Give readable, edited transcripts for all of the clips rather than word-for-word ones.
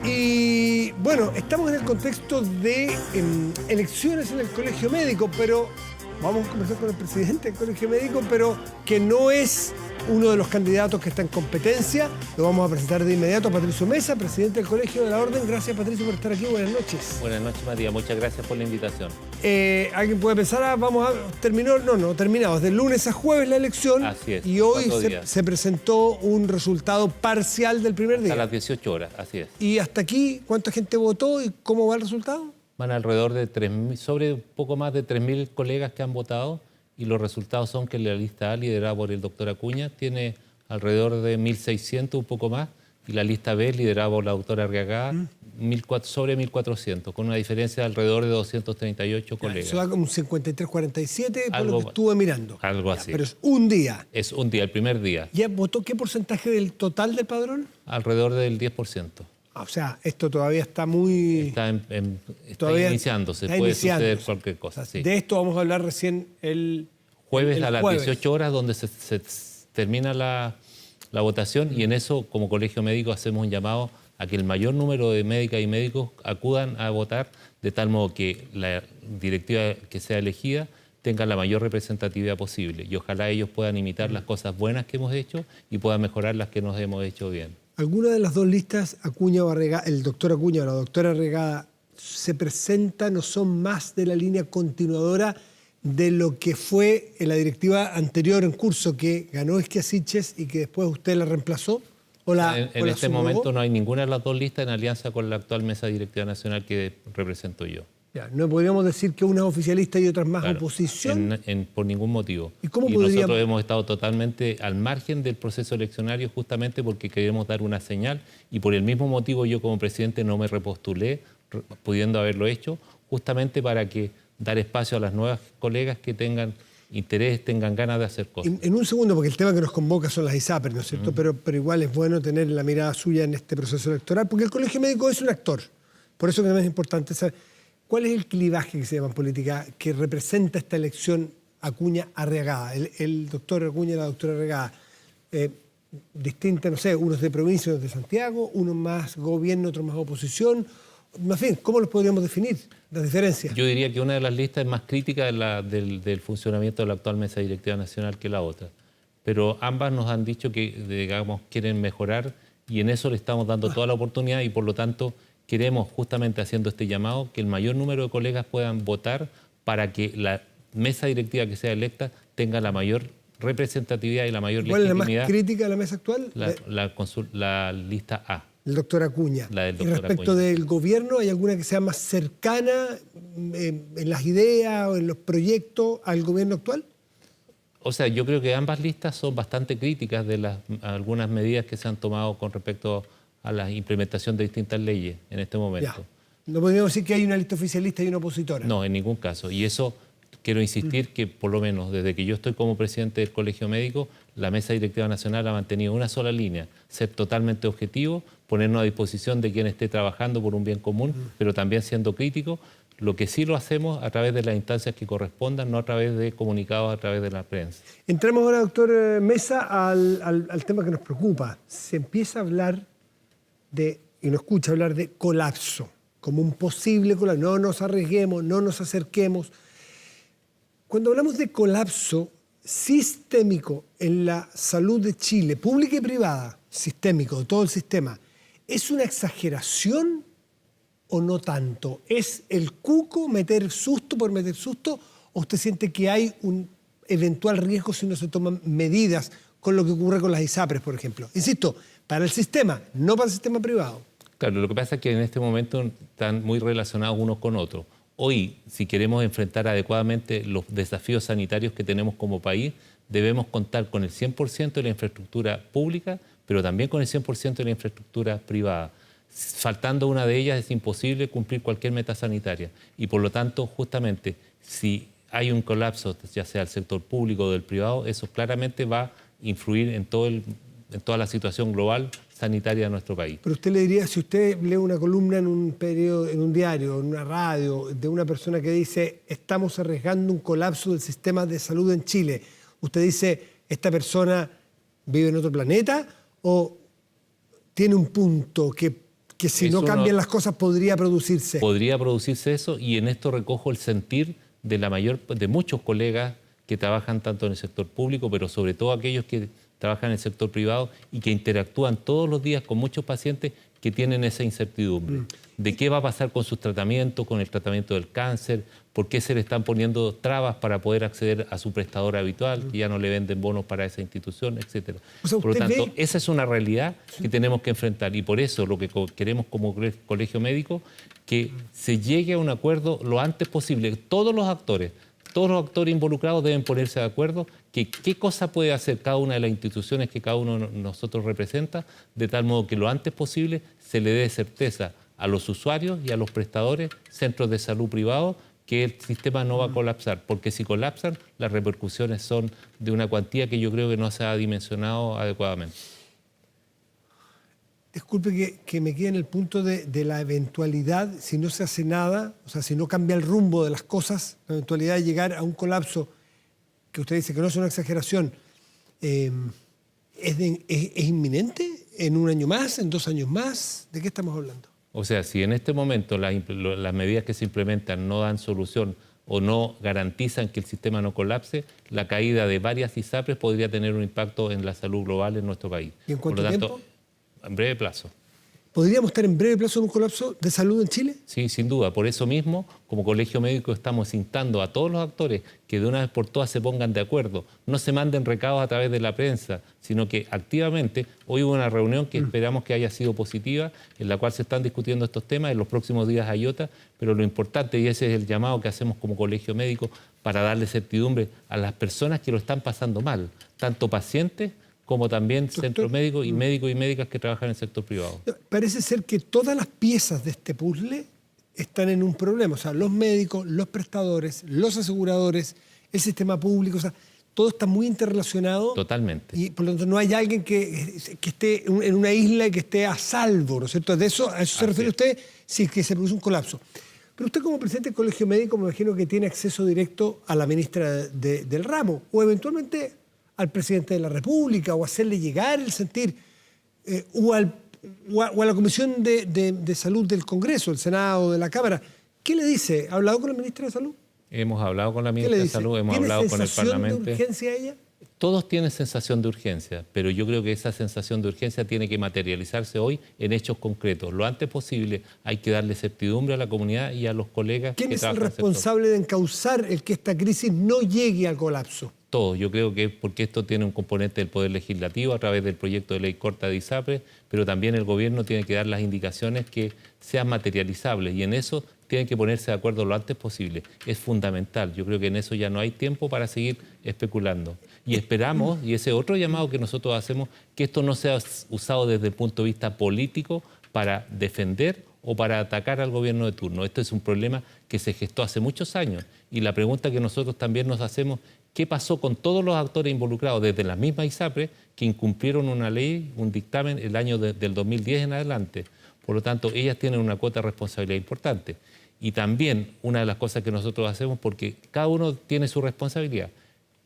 Y bueno, estamos en el contexto de elecciones en el Colegio Médico, pero vamos a conversar con el presidente del Colegio Médico, pero que no es uno de los candidatos que está en competencia. Lo vamos a presentar de inmediato a Patricio Mesa, presidente del Colegio de la Orden. Gracias, Patricio, por estar aquí. Buenas noches. Buenas noches, Matías. Muchas gracias por la invitación. Alguien puede pensar, terminamos de lunes a jueves la elección. Así es. Y hoy se presentó un resultado parcial del primer día. A las 18 horas, así es. Y hasta aquí, ¿cuánta gente votó y cómo va el resultado? Van alrededor de 3.000, sobre un poco más de 3.000 colegas que han votado, y los resultados son que la lista A, liderada por el doctor Acuña, tiene alrededor de 1.600, un poco más, y la lista B, liderada por la doctora Arriagada, sobre 1.400, con una diferencia de alrededor de 238 colegas. Eso da como un 53-47 por lo que Algo- estuve mirando. algo así. Pero es un día. Es un día, el primer día, ¿Ya votó qué porcentaje del total del padrón? alrededor del 10%. O sea, esto todavía está muy... Está Todavía iniciándose, está puede iniciándose. suceder cualquier cosa. Sí. De esto vamos a hablar recién el Jueves el a las jueves. 18 horas, donde se termina la votación, y en eso, como Colegio Médico, hacemos un llamado a que el mayor número de médicas y médicos acudan a votar, de tal modo que la directiva que sea elegida tenga la mayor representatividad posible, y ojalá ellos puedan imitar las cosas buenas que hemos hecho y puedan mejorar las que nos hemos hecho bien. ¿Alguna de las dos listas, Acuña o Arriagada, el doctor Acuña o la doctora Arriagada, se presentan o son más de la línea continuadora de lo que fue en la directiva anterior en curso, que ganó Schiasiches y que después usted la reemplazó? En este momento no hay ninguna de las dos listas en alianza con la actual mesa directiva nacional que represento yo. Ya, no podríamos decir que una es oficialista y otra es más Claro, oposición. por ningún motivo. ¿Y cómo nosotros podríamos- hemos estado totalmente al margen del proceso eleccionario, justamente porque queremos dar una señal, y por el mismo motivo yo como presidente no me repostulé, pudiendo haberlo hecho, justamente para que dar espacio a las nuevas colegas que tengan interés, tengan ganas de hacer cosas. En un segundo, porque el tema que nos convoca son las ISAPRES, ¿no es cierto? Pero igual es bueno tener la mirada suya en este proceso electoral, porque el Colegio Médico es un actor. Por eso también es importante saber cuál es el clivaje que se llama en política que representa esta elección Acuña-Arriagada. El doctor Acuña y la doctora Arriagada, distinta, no sé, unos de provincia, otros de Santiago, unos más gobierno, otros más oposición. En fin, ¿cómo los podríamos definir, las diferencias? Yo diría que una de las listas es más crítica del funcionamiento de la actual mesa directiva nacional que la otra. Pero ambas nos han dicho que, digamos, quieren mejorar, y en eso le estamos dando toda la oportunidad, y por lo tanto queremos, justamente haciendo este llamado, que el mayor número de colegas puedan votar para que la mesa directiva que sea electa tenga la mayor representatividad y la mayor ¿Cuál es la legitimidad. más crítica de la mesa actual? La lista A. El doctor Acuña. La del Y doctor respecto Acuña. del gobierno, ¿hay alguna que sea más cercana en las ideas o en los proyectos al gobierno actual? O sea, yo creo que ambas listas son bastante críticas de algunas medidas que se han tomado con respecto a la implementación de distintas leyes en este momento. Ya. No podríamos decir que hay una lista oficialista y una opositora. No, en ningún caso. Y eso quiero insistir que, por lo menos desde que yo estoy como presidente del Colegio Médico, la Mesa Directiva Nacional ha mantenido una sola línea: ser totalmente objetivo, ponernos a disposición de quien esté trabajando por un bien común, pero también siendo crítico. Lo que sí lo hacemos a través de las instancias que correspondan, no a través de comunicados, a través de la prensa. Entramos ahora, doctor Mesa, al tema que nos preocupa. Se empieza a hablar y no escucha hablar de colapso, como un posible colapso. No nos arriesguemos, no nos acerquemos. Cuando hablamos de colapso sistémico en la salud de Chile, pública y privada, sistémico, de todo el sistema, ¿es una exageración o no tanto? ¿Es el cuco meter susto por meter susto, o usted siente que hay un eventual riesgo si no se toman medidas, con lo que ocurre con las ISAPRES, por ejemplo? Insisto, para el sistema, no para el sistema privado. Claro, lo que pasa es que en este momento están muy relacionados unos con otros. Hoy, si queremos enfrentar adecuadamente los desafíos sanitarios que tenemos como país, debemos contar con el 100% de la infraestructura pública, pero también con el 100% de la infraestructura privada. Faltando una de ellas es imposible cumplir cualquier meta sanitaria, y por lo tanto, justamente, si hay un colapso, ya sea del sector público o del privado, eso claramente va a influir en toda la situación global sanitaria de nuestro país. Pero usted le diría, si usted lee una columna en un periódico, en un diario, en una radio, de una persona que dice estamos arriesgando un colapso del sistema de salud en Chile, ¿usted dice esta persona vive en otro planeta o tiene un punto que que si no Eso cambian las cosas podría producirse. Podría producirse eso, y en esto recojo el sentir de muchos colegas que trabajan tanto en el sector público, pero sobre todo aquellos que trabajan en el sector privado y que interactúan todos los días con muchos pacientes que tienen esa incertidumbre de qué va a pasar con sus tratamientos, con el tratamiento del cáncer, por qué se le están poniendo trabas para poder acceder a su prestador habitual, que ya no le venden bonos para esa institución, etc. O sea, Por lo ¿usted tanto, ve? esa es una realidad que tenemos que enfrentar, y por eso lo que queremos como colegio médico, que se llegue a un acuerdo lo antes posible. Todos los actores involucrados deben ponerse de acuerdo que qué cosa puede hacer cada una de las instituciones que cada uno de nosotros representa, de tal modo que lo antes posible se le dé certeza a los usuarios y a los prestadores, centros de salud privados, que el sistema no va a colapsar, porque si colapsan, las repercusiones son de una cuantía que yo creo que no se ha dimensionado adecuadamente. Disculpe que me quede en el punto de la eventualidad, si no se hace nada, o sea, si no cambia el rumbo de las cosas, la eventualidad de llegar a un colapso, que usted dice que no es una exageración, ¿es inminente? ¿En un año más? ¿En 2 años más? ¿De qué estamos hablando? O sea, si en este momento las medidas que se implementan no dan solución o no garantizan que el sistema no colapse, la caída de varias ISAPRES podría tener un impacto en la salud global en nuestro país. ¿Y en cuánto tiempo? En breve plazo. ¿Podríamos estar en breve plazo en un colapso de salud en Chile? Sí, sin duda. Por eso mismo, como colegio médico, estamos instando a todos los actores que de una vez por todas se pongan de acuerdo. No se manden recados a través de la prensa, sino que activamente, hoy hubo una reunión que esperamos que haya sido positiva, en la cual se están discutiendo estos temas. En los próximos días hay otra, pero lo importante, y ese es el llamado que hacemos como colegio médico, para darle certidumbre a las personas que lo están pasando mal, tanto pacientes como también centros médicos y médicas que trabajan en el sector privado. Parece ser que todas las piezas de este puzzle están en un problema. O sea, los médicos, los prestadores, los aseguradores, el sistema público, o sea, todo está muy interrelacionado. Totalmente. Y por lo tanto no hay alguien que esté en una isla y que esté a salvo, ¿no es cierto? ¿A eso se refiere usted? Sí, que se produce un colapso. Pero usted como presidente del Colegio Médico me imagino que tiene acceso directo a la ministra del ramo o eventualmente al presidente de la República, o hacerle llegar el sentir, o a la Comisión de Salud del Congreso, el Senado, de la Cámara. ¿Qué le dice? ¿Ha hablado con la ministra de Salud? Hemos hablado con la ministra de Salud, hemos hablado con el Parlamento. ¿Tiene sensación de urgencia ella? Todos tienen sensación de urgencia, pero yo creo que esa sensación de urgencia tiene que materializarse hoy en hechos concretos. Lo antes posible hay que darle certidumbre a la comunidad y a los colegas. ¿Quién es el responsable de encauzar el que esta crisis no llegue al colapso? Todos. Yo creo que es porque esto tiene un componente del Poder Legislativo a través del proyecto de ley corta de ISAPRES, pero también el gobierno tiene que dar las indicaciones que sean materializables, y en eso tienen que ponerse de acuerdo lo antes posible. Es fundamental. Yo creo que en eso ya no hay tiempo para seguir especulando. Y esperamos, y ese otro llamado que nosotros hacemos, que esto no sea usado desde el punto de vista político para defender o para atacar al gobierno de turno. Este es un problema que se gestó hace muchos años, y la pregunta que nosotros también nos hacemos: ¿qué pasó con todos los actores involucrados, desde las mismas ISAPRES, que incumplieron una ley, un dictamen, el año del 2010 en adelante? Por lo tanto, ellas tienen una cuota de responsabilidad importante. Y también una de las cosas que nosotros hacemos, porque cada uno tiene su responsabilidad,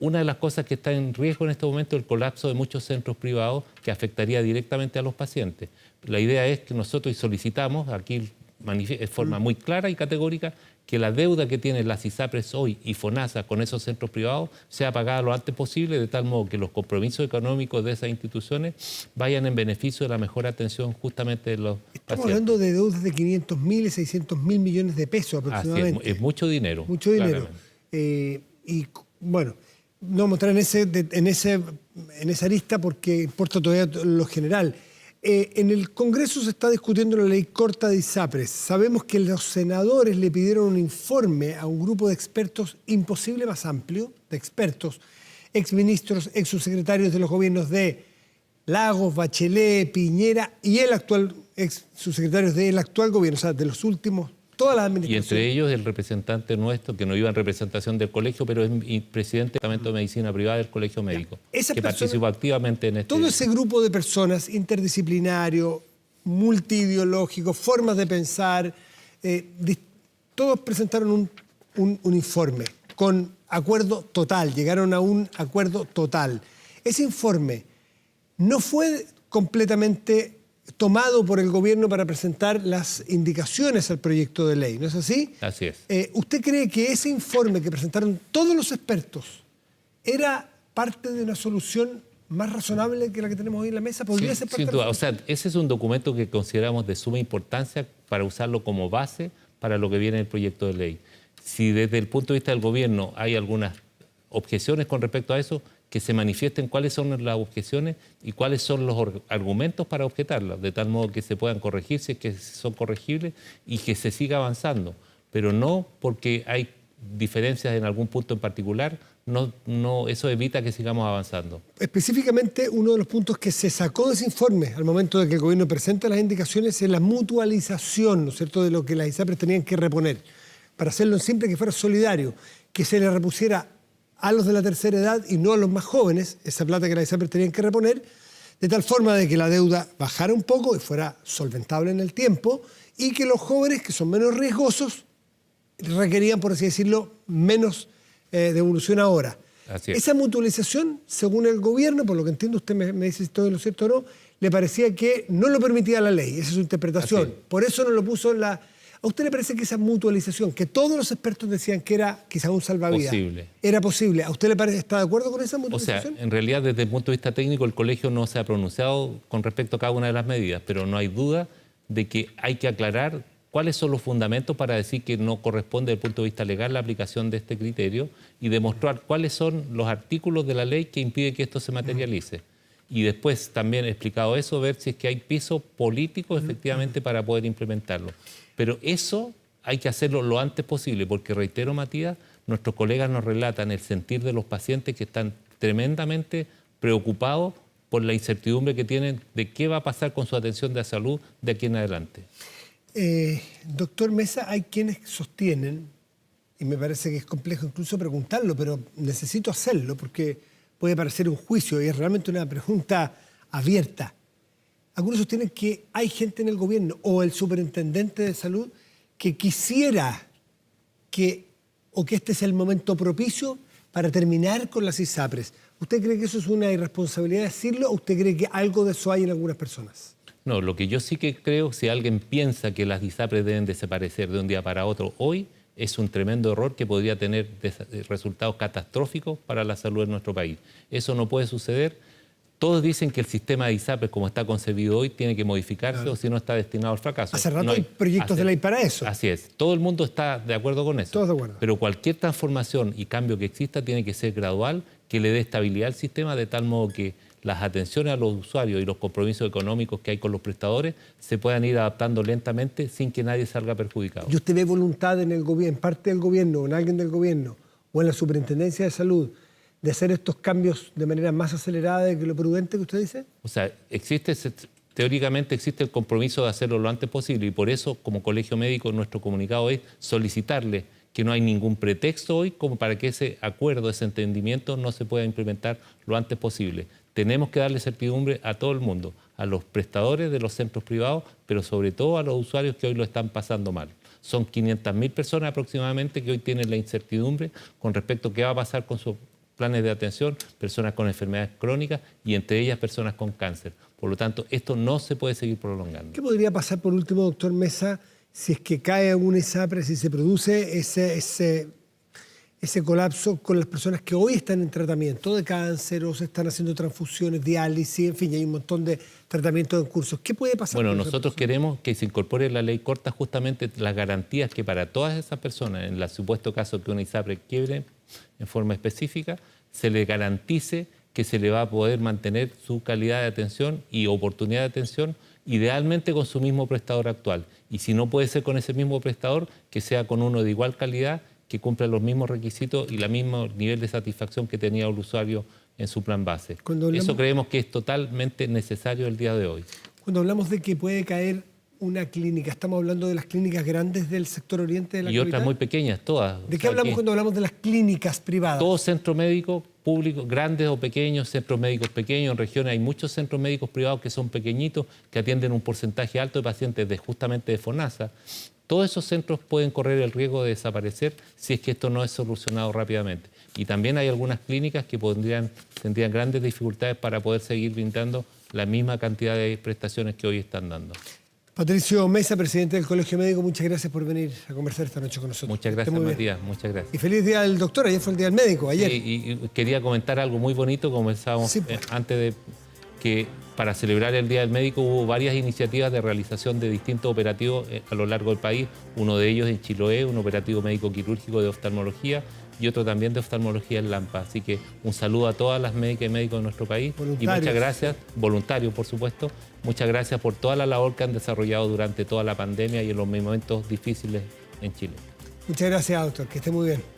una de las cosas que está en riesgo en este momento es el colapso de muchos centros privados, que afectaría directamente a los pacientes. La idea es que nosotros solicitamos aquí de forma muy clara y categórica que la deuda que tienen las ISAPRES hoy y FONASA con esos centros privados sea pagada lo antes posible, de tal modo que los compromisos económicos de esas instituciones vayan en beneficio de la mejor atención justamente de los pacientes. Estamos hablando de deudas de 500.000 y 600.000 millones de pesos aproximadamente. Así es mucho dinero. Mucho dinero. Y bueno, no vamos a entrar en esa arista porque importa todavía lo general. En el Congreso se está discutiendo la ley corta de ISAPRES. Sabemos que los senadores le pidieron un informe a un grupo de expertos imposible más amplio, de expertos, exministros, exsubsecretarios de los gobiernos de Lagos, Bachelet, Piñera y el actual exsubsecretarios del actual gobierno, o sea, de los últimos, todas las administraciones. Y entre ellos el representante nuestro, que no iba en representación del colegio, pero es presidente del Departamento de Medicina Privada del Colegio Médico, que participó activamente en este... Todo ese grupo de personas, interdisciplinario, multiideológico, formas de pensar, todos presentaron un informe con acuerdo total, llegaron a un acuerdo total. Ese informe no fue completamente tomado por el gobierno para presentar las indicaciones al proyecto de ley, ¿no es así? Así es. ¿Usted cree que ese informe que presentaron todos los expertos era parte de una solución más razonable que la que tenemos hoy en la mesa? ¿Podría ser parte Sin de la duda. O solución? sea, ese es un documento que consideramos de suma importancia para usarlo como base para lo que viene en el proyecto de ley. Si desde el punto de vista del gobierno hay algunas objeciones con respecto a eso, que se manifiesten cuáles son las objeciones y cuáles son los argumentos para objetarlas, de tal modo que se puedan corregir si es que son corregibles y que se siga avanzando. Pero no porque hay diferencias en algún punto en particular, eso evita que sigamos avanzando. Específicamente, uno de los puntos que se sacó de ese informe al momento de que el gobierno presenta las indicaciones es la mutualización, ¿no es cierto?, de lo que las ISAPRES tenían que reponer. Para hacerlo siempre que fuera solidario, que se le repusiera a los de la tercera edad y no a los más jóvenes, esa plata que las ISAPRES tenían que reponer, de tal forma de que la deuda bajara un poco y fuera solventable en el tiempo, y que los jóvenes, que son menos riesgosos, requerían, por así decirlo, menos devolución ahora. Así es. Esa mutualización, según el gobierno, por lo que entiendo, usted me dice si estoy en lo cierto o no, le parecía que no lo permitía la ley, esa es su interpretación. Así es. Por eso no lo puso en la... ¿A usted le parece que esa mutualización, que todos los expertos decían que era quizá un salvavidas, Posible. era posible? ¿A usted le parece, está de acuerdo con esa O sea, mutualización? en realidad desde el punto de vista técnico el colegio no se ha pronunciado con respecto a cada una de las medidas, pero no hay duda de que hay que aclarar cuáles son los fundamentos para decir que no corresponde desde el punto de vista legal la aplicación de este criterio y demostrar cuáles son los artículos de la ley que impiden que esto se materialice. Y después, también explicado eso, ver si es que hay piso político efectivamente para poder implementarlo. Pero eso hay que hacerlo lo antes posible, porque reitero, Matías, nuestros colegas nos relatan el sentir de los pacientes que están tremendamente preocupados por la incertidumbre que tienen de qué va a pasar con su atención de salud de aquí en adelante. Doctor Mesa, hay quienes sostienen, y me parece que es complejo incluso preguntarlo, pero necesito hacerlo porque puede parecer un juicio y es realmente una pregunta abierta. Algunos sostienen que hay gente en el gobierno o el superintendente de salud que quisiera que este es el momento propicio para terminar con las ISAPRES. ¿Usted cree que eso es una irresponsabilidad decirlo o usted cree que algo de eso hay en algunas personas? No, lo que yo sí que creo, si alguien piensa que las ISAPRES deben desaparecer de un día para otro hoy, es un tremendo error que podría tener resultados catastróficos para la salud de nuestro país. Eso no puede suceder. Todos dicen que el sistema de ISAPRES, como está concebido hoy, tiene que modificarse, claro, o si no está destinado al fracaso. Hace rato hay proyectos de ley para eso. Así es. Todo el mundo está de acuerdo con eso. Todos de acuerdo. Pero cualquier transformación y cambio que exista tiene que ser gradual, que le dé estabilidad al sistema, de tal modo que las atenciones a los usuarios y los compromisos económicos que hay con los prestadores se puedan ir adaptando lentamente sin que nadie salga perjudicado. ¿Y usted ve voluntad en el gobierno, en parte del gobierno, o en alguien del gobierno, o en la Superintendencia de Salud, de hacer estos cambios de manera más acelerada de que lo prudente que usted dice? O sea, teóricamente existe el compromiso de hacerlo lo antes posible y por eso, como colegio médico, nuestro comunicado es solicitarle que no hay ningún pretexto hoy como para que ese acuerdo, ese entendimiento no se pueda implementar lo antes posible. Tenemos que darle certidumbre a todo el mundo, a los prestadores de los centros privados, pero sobre todo a los usuarios que hoy lo están pasando mal. Son 500.000 personas aproximadamente que hoy tienen la incertidumbre con respecto a qué va a pasar con sus planes de atención, personas con enfermedades crónicas y entre ellas personas con cáncer. Por lo tanto, esto no se puede seguir prolongando. ¿Qué podría pasar, por último, doctor Mesa, si es que cae una ISAPRES, si se produce ese colapso con las personas que hoy están en tratamiento de cáncer o se están haciendo transfusiones, diálisis, en fin, hay un montón de tratamientos en curso? ¿Qué puede pasar? Bueno, nosotros queremos que se incorpore en la ley corta justamente las garantías que para todas esas personas, en el supuesto caso que una ISAPRES quiebre en forma específica, se le garantice que se le va a poder mantener su calidad de atención y oportunidad de atención, idealmente con su mismo prestador actual. Y si no puede ser con ese mismo prestador, que sea con uno de igual calidad, que cumpla los mismos requisitos y el mismo nivel de satisfacción que tenía el usuario en su plan base. Eso creemos que es totalmente necesario el día de hoy. Cuando hablamos de que puede caer una clínica, ¿estamos hablando de las clínicas grandes del sector oriente de la capital? Y otras muy pequeñas, todas. ¿De qué hablamos cuando hablamos de las clínicas privadas? Todo centro médico público, grandes o pequeños, centros médicos pequeños. En regiones hay muchos centros médicos privados que son pequeñitos, que atienden un porcentaje alto de pacientes justamente de FONASA. Todos esos centros pueden correr el riesgo de desaparecer si es que esto no es solucionado rápidamente. Y también hay algunas clínicas que tendrían grandes dificultades para poder seguir brindando la misma cantidad de prestaciones que hoy están dando. Patricio Mesa, presidente del Colegio Médico, muchas gracias por venir a conversar esta noche con nosotros. Muchas gracias, Matías, muchas gracias. Y feliz día del doctor, ayer fue el día del médico, ayer. Y quería comentar algo muy bonito, comenzábamos Sí, pues. antes de que para celebrar el Día del Médico hubo varias iniciativas de realización de distintos operativos a lo largo del país. Uno de ellos en Chiloé, un operativo médico-quirúrgico de oftalmología y otro también de oftalmología en Lampa. Así que un saludo a todas las médicas y médicos de nuestro país. Y muchas gracias, voluntarios por supuesto, muchas gracias por toda la labor que han desarrollado durante toda la pandemia y en los momentos difíciles en Chile. Muchas gracias, doctor, que esté muy bien.